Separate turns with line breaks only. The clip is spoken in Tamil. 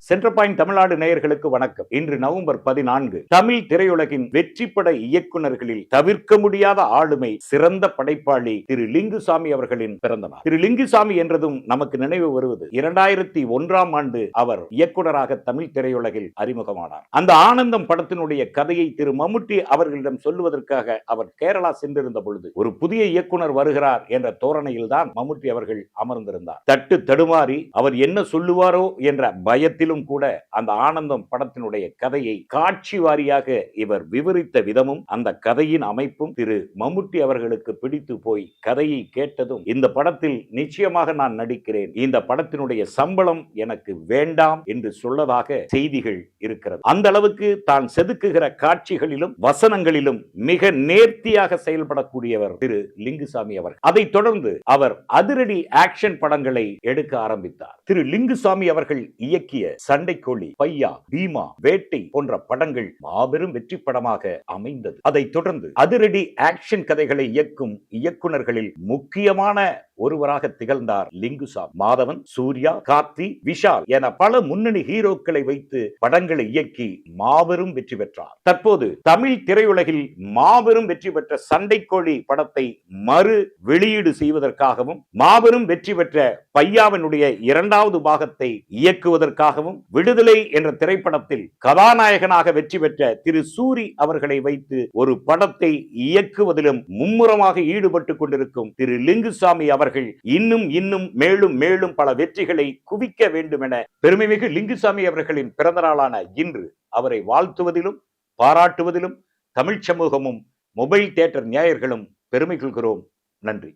சென்டர் பாயிண்ட் தமிழ்நாடு நேயர்களுக்கு வணக்கம். இன்று நவம்பர் 14. தமிழ் திரையுலகின் வெற்றி பட இயக்குநர்களில் தவிர்க்க முடியாத ஆளுமை, சிறந்த படைப்பாளி திரு லிங்குசாமி அவர்களின் பிறந்த நாள். திரு லிங்குசாமி என்றதும் நமக்கு நினைவு வருவது 2001ஆம் ஆண்டு அவர் இயக்குநராக தமிழ் திரையுலகில் அறிமுகமானார். அந்த ஆனந்தம் படத்தினுடைய கதையை திரு மம்முட்டி அவர்களிடம் சொல்லுவதற்காக அவர் கேரளா சென்றிருந்த பொழுது ஒரு புதிய இயக்குனர் வருகிறார் என்ற தோரணையில் தான் மம்முட்டி அவர்கள் அமர்ந்திருந்தார். தட்டு தடுமாறி அவர் என்ன சொல்லுவாரோ என்ற பயத்திலும் கூட அந்த ஆனந்தம் படத்தினுடைய கதையை காட்சி வாரியாக இவர் விவரித்த விதமும் அந்த கதையின் அமைப்பும் திரு மம்முட்டி அவர்களுக்கு பிடித்து போய் கதையை கேட்டதும் இந்த படத்தில் நிச்சயமாக நான் நடிக்கிறேன், இந்த படத்தினுடைய சம்பளம் எனக்கு வேண்டாம் என்று சொல்லதாக செய்திகள் இருக்கிறது. அந்த அளவுக்கு தான் செதுக்குகிற காட்சிகளிலும் வசனங்களிலும் மிக நேர்த்தியாக செயல்படக்கூடியவர் திரு லிங்குசாமி அவர்கள். அதைத் தொடர்ந்து அவர் அதிரடி ஆக்ஷன் படங்களை எடுக்க ஆரம்பித்தார். திரு லிங்குசாமி அவர்கள் இயக்கிய சண்டைக்கோழி, பையா, பீமா, வேட்டை போன்ற படங்கள் மாபெரும் வெற்றி படமாக அமைந்தது. அதைத் தொடர்ந்து அதிரடி ஆக்ஷன் கதைகளை இயக்கும் இயக்குனர்களில் முக்கியமான ஒருவராக திகழ்ந்தார் லிங்குசாமி. மாதவன், சூர்யா, கார்த்தி, விஷால் என பல முன்னணி ஹீரோக்களை வைத்து படங்களை இயக்கி மாபெரும் வெற்றி பெற்றார். தற்போது தமிழ் திரையுலகில் மாபெரும் வெற்றி பெற்ற சண்டைக்கோழி படத்தை மறு வெளியீடு செய்வதற்காகவும், மாபெரும் வெற்றி பெற்ற பையாவினுடைய 2வது பாகத்தை இயக்குவதற்காகவும், விடுதலை என்ற திரைப்படத்தில் கதாநாயகனாக வெற்றி பெற்ற திரு சூரி அவர்களை வைத்து ஒரு படத்தை இயக்குவதிலும் மும்முரமாக ஈடுபட்டுக் கொண்டிருக்கும் திரு லிங்குசாமி அவர்கள் இன்னும் மேலும் மேலும் பல வெற்றிகளை குவிக்க வேண்டும் என பெருமைமிகு லிங்குசாமி அவர்களின் பிறந்த நாளான இன்று அவரை வாழ்த்துவதிலும் பாராட்டுவதிலும் தமிழ் சமூகமும் மொபைல் தியேட்டர் நேயர்களும் பெருமை கொள்கிறோம். நன்றி.